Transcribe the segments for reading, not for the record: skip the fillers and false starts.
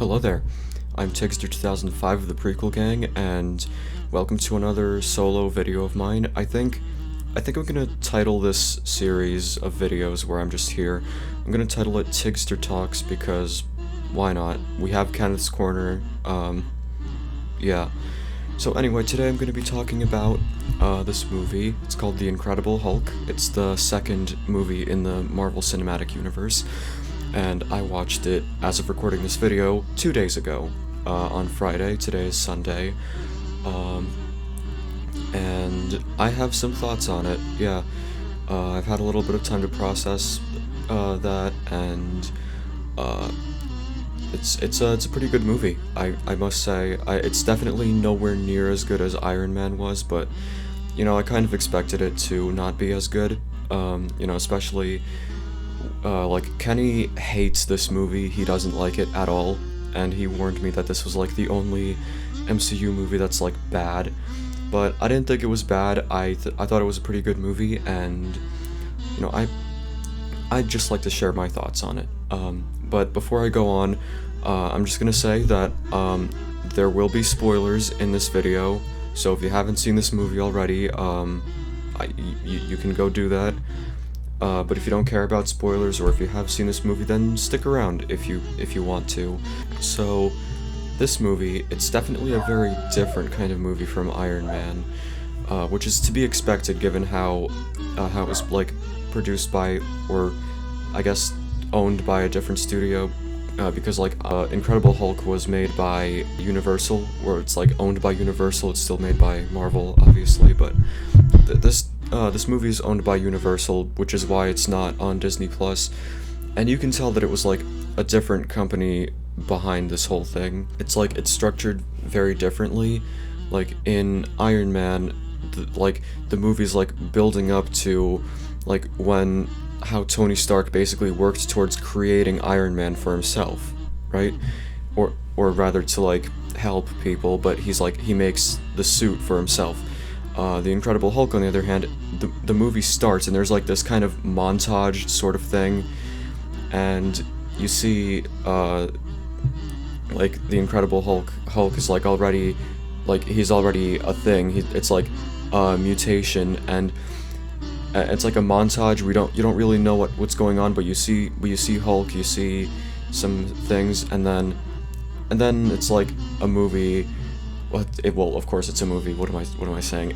Hello there, I'm Tiggster 2005 of the Prequelgang, and welcome to another solo video of mine. I think I'm gonna title this series of videos where I'm just here. I'm gonna title it Tiggster Talks because why not? We have Kenneth's Corner. Yeah. So anyway, today I'm gonna be talking about this movie. It's called The Incredible Hulk. It's the second movie in the Marvel Cinematic Universe. And I watched it, as of recording this video, 2 days ago, on Friday. Today is Sunday, and I have some thoughts on it. Yeah, I've had a little bit of time to process that, and it's a pretty good movie. I must say, it's definitely nowhere near as good as Iron Man was, but you know, I kind of expected it to not be as good. You know, especially. Like, Kenny hates this movie, he doesn't like it at all, and he warned me that this was, like, the only MCU movie that's, like, bad, but I didn't think it was bad. I thought it was a pretty good movie, and, you know, I'd just like to share my thoughts on it. But before I go on, I'm just gonna say that, there will be spoilers in this video, so if you haven't seen this movie already, you can go do that. But if you don't care about spoilers, or if you have seen this movie, then stick around if you want to. So, this movie, it's definitely a very different kind of movie from Iron Man, which is to be expected given how it was, like, produced by, or I guess owned by a different studio, because, like, Incredible Hulk was made by Universal, where it's, like, owned by Universal. It's still made by Marvel, obviously, but this movie is owned by Universal, which is why it's not on Disney+, and you can tell that it was, like, a different company behind this whole thing. It's, like, it's structured very differently. Like, in Iron Man, the movie's, like, building up to, like, how Tony Stark basically worked towards creating Iron Man for himself, right? Or rather to, like, help people, but he makes the suit for himself. The Incredible Hulk, on the other hand, the movie starts, and there's, like, this kind of montage sort of thing, and you see, like, the Incredible Hulk is, like, already, like, he's already a thing. It's, like, a mutation, and it's, like, a montage. You don't really know what's going on, but you see Hulk, you see some things, and then it's, like, a movie. Well, of course it's a movie. What am I saying?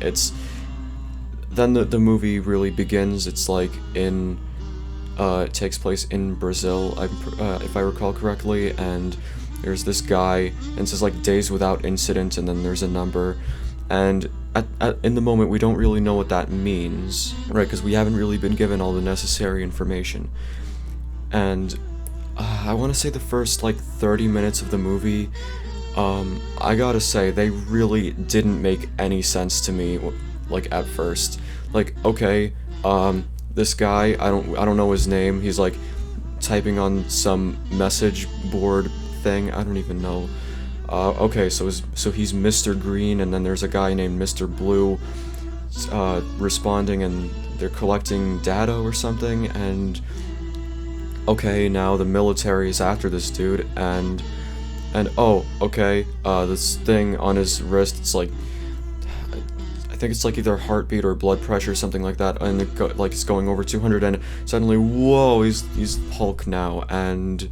Then the movie really begins. It's like it takes place in Brazil, if I recall correctly, and there's this guy, and it says, like, days without incident, and then there's a number, and in the moment we don't really know what that means, right? Because we haven't really been given all the necessary information, and I want to say the first, like, 30 minutes of the movie. I gotta say, they really didn't make any sense to me, like, at first. Like, okay, this guy, I don't know his name, he's, like, typing on some message board thing, I don't even know. Okay, so he's Mr. Green, and then there's a guy named Mr. Blue, responding, and they're collecting data or something, and okay, now the military is after this dude, and oh, okay, this thing on his wrist, it's like, I think it's like either heartbeat or blood pressure or something like that, and like it's going over 200, and suddenly, whoa, he's Hulk now, and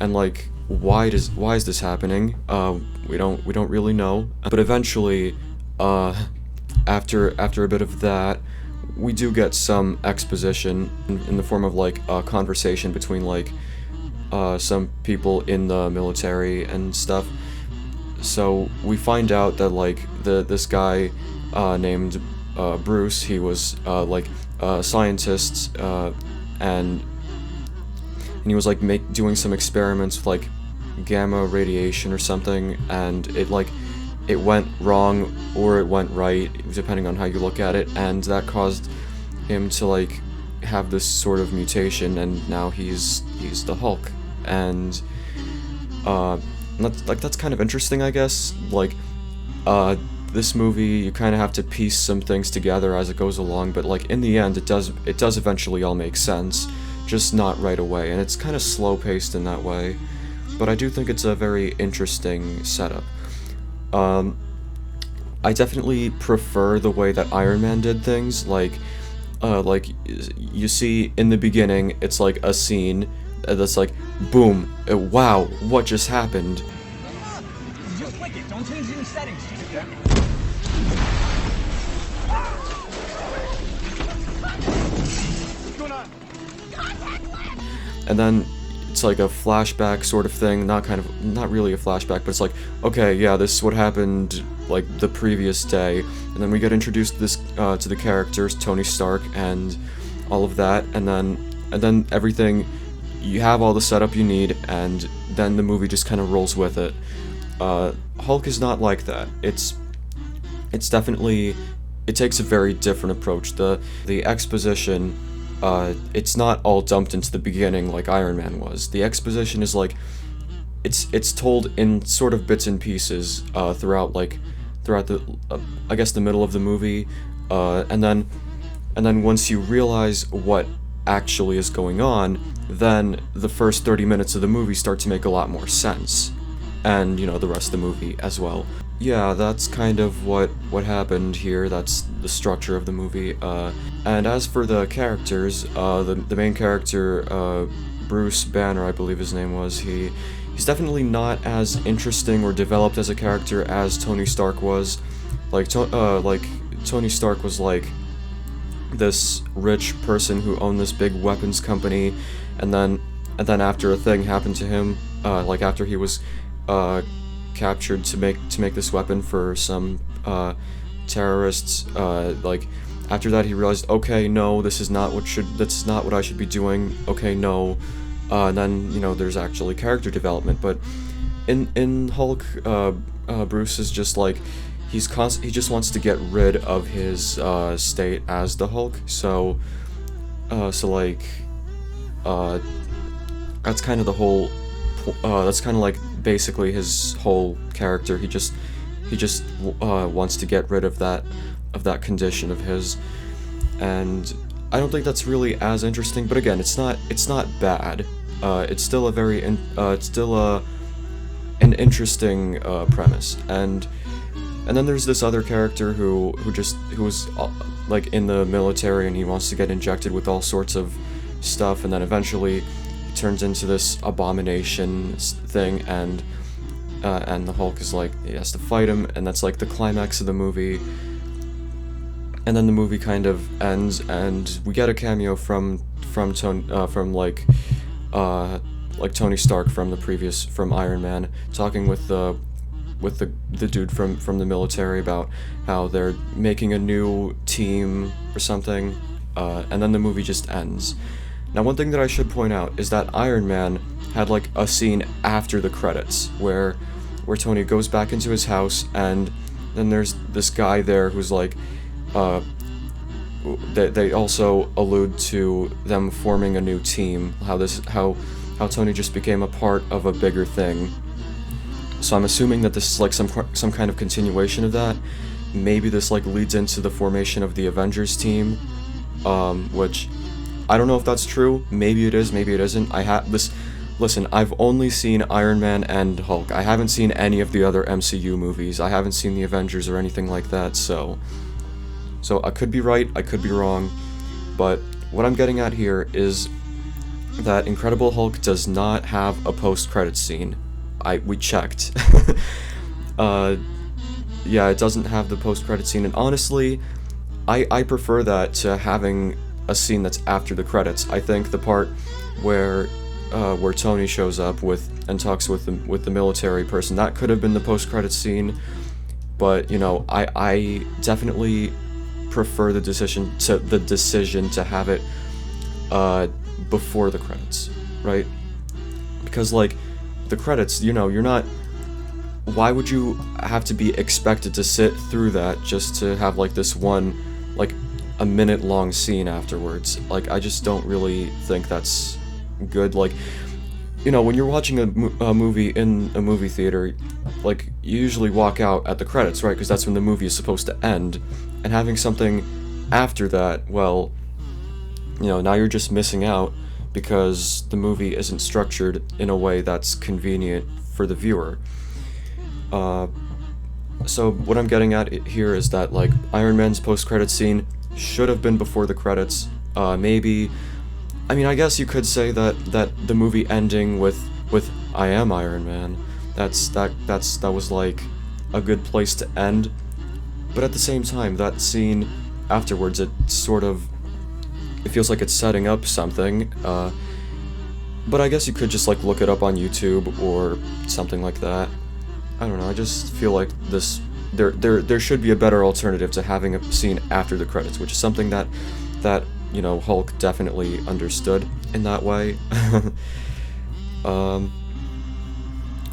like, why is this happening? We don't really know, but eventually, after a bit of that, we do get some exposition in the form of, like, a conversation between, like, some people in the military and stuff. So we find out that, like, this guy named Bruce, he was like a scientist, and he was, like, doing some experiments with, like, gamma radiation or something, and it went wrong or it went right, depending on how you look at it, and that caused him to, like, have this sort of mutation, and now he's the Hulk. And that's kind of interesting, I guess. Like, this movie, you kind of have to piece some things together as it goes along, but, like, in the end, it does eventually all make sense, just not right away, and it's kind of slow-paced in that way. but I do think it's a very interesting setup. Um, I definitely prefer the way that Iron Man did things. Like you see in the beginning, it's like a scene that's like, boom, wow, what just happened? Just click it. Don't change any settings. Okay. What's going on? And then it's like a flashback sort of thing, not really a flashback, but it's like, okay, yeah, this is what happened like the previous day, and then we get introduced to this to the characters, Tony Stark and all of that, and then everything, you have all the setup you need, and then the movie just kind of rolls with it. Hulk is not like that. It's definitely, it takes a very different approach. The exposition, it's not all dumped into the beginning like Iron Man was. The exposition is like, it's told in sort of bits and pieces throughout the I guess the middle of the movie, and then once you realize what actually is going on, then the first 30 minutes of the movie start to make a lot more sense, and the rest of the movie as well. Yeah, that's kind of what happened here. That's the structure of the movie. And as for the characters, the main character, Bruce Banner, I believe his name was, he's definitely not as interesting or developed as a character as Tony Stark was. Like Tony Stark was like this rich person who owned this big weapons company, and then after a thing happened to him, like after he was captured to make this weapon for some terrorists, like after that he realized, okay, no, that's not what I should be doing. Okay, no. And then there's actually character development, but in Hulk, Bruce is just like, he just wants to get rid of his state as the Hulk. So like that's kind of the whole. That's kind of like basically his whole character. He just wants to get rid of that condition of his, and I don't think that's really as interesting. But again, it's not bad. It's still an interesting premise, and then there's this other character who was like in the military, and he wants to get injected with all sorts of stuff, and then eventually he turns into this abomination thing, and the Hulk is like, he has to fight him, and that's like the climax of the movie. And then the movie kind of ends, and we get a cameo from Tony Stark from Iron Man, talking with the dude from the military about how they're making a new team or something, and then the movie just ends. Now, one thing that I should point out is that Iron Man had like a scene after the credits where Tony goes back into his house, and then there's this guy there who's like, they also allude to them forming a new team, how Tony just became a part of a bigger thing. So I'm assuming that this is like some kind of continuation of that. Maybe this like leads into the formation of the Avengers team, which I don't know if that's true. Maybe it is, maybe it isn't. Listen, I've only seen Iron Man and Hulk. I haven't seen any of the other MCU movies. I haven't seen the Avengers or anything like that, so I could be right, I could be wrong, but what I'm getting at here is that Incredible Hulk does not have a post-credits scene. We checked. Yeah, it doesn't have the post-credits scene, and honestly, I prefer that to having a scene that's after the credits. I think the part where Tony shows up and talks with the military person, that could have been the post-credits scene, but I definitely prefer the decision to have it before the credits, right? Because like the credits, you're not. Why would you have to be expected to sit through that just to have like this one, like a minute long scene afterwards? Like, I just don't really think that's good. Like, when you're watching a movie in a movie theater, like, you usually walk out at the credits, right? Because that's when the movie is supposed to end. And having something after that, well, now you're just missing out because the movie isn't structured in a way that's convenient for the viewer. So what I'm getting at here is that, like, Iron Man's post-credit scene should have been before the credits. Maybe, I mean, I guess you could say that the movie ending with "I am Iron Man," that was like a good place to end. But at the same time, that scene afterwards, it feels like it's setting up something. But I guess you could just like look it up on YouTube or something like that. I don't know. I just feel like there should be a better alternative to having a scene after the credits, which is something that Hulk definitely understood in that way.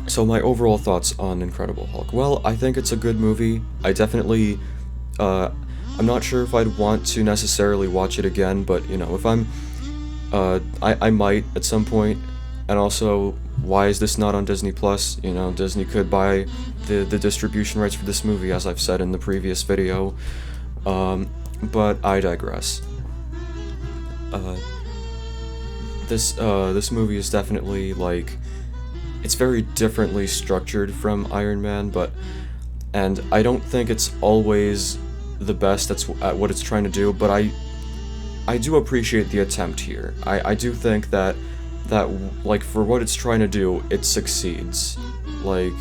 So my overall thoughts on Incredible Hulk. Well, I think it's a good movie. I definitely, I'm not sure if I'd want to necessarily watch it again, but if I'm, I might at some point. And also, why is this not on Disney Plus? Disney could buy the distribution rights for this movie, as I've said in the previous video. But I digress. This movie is definitely like, it's very differently structured from Iron Man, and I don't think it's always the best at what it's trying to do, but I do appreciate the attempt here. I do think that like, for what it's trying to do, it succeeds. Like,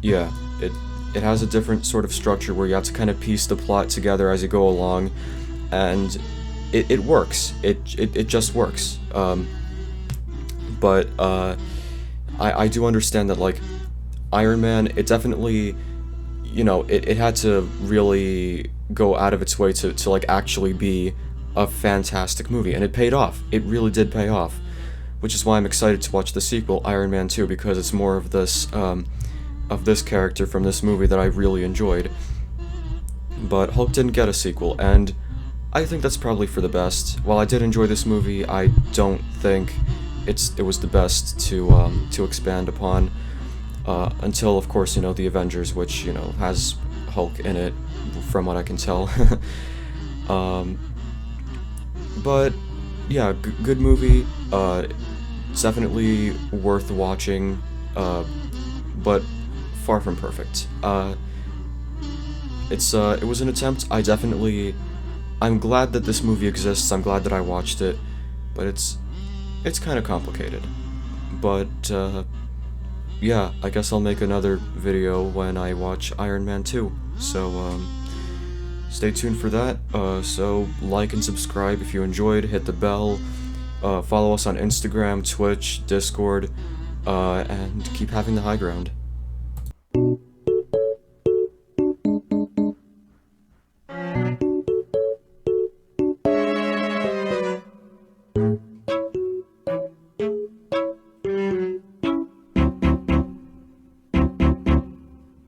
yeah, it has a different sort of structure where you have to kind of piece the plot together as you go along, and it works. It just works. But I do understand that, like, Iron Man, it definitely, it had to really go out of its way to like actually be a fantastic movie, and it paid off. It really did pay off, which is why I'm excited to watch the sequel, Iron Man 2, because it's more of this character from this movie that I really enjoyed. But Hulk didn't get a sequel, and I think that's probably for the best. While I did enjoy this movie, I don't think it was the best to expand upon, until, of course, the Avengers, which, has Hulk in it, from what I can tell. But yeah, good movie. It's definitely worth watching, but far from perfect. It was an attempt. I'm glad that this movie exists. I'm glad that I watched it, but it's kind of complicated. But yeah, I guess I'll make another video when I watch Iron Man 2. So stay tuned for that. So like and subscribe if you enjoyed. Hit the bell. Follow us on Instagram, Twitch, Discord, and keep having the high ground.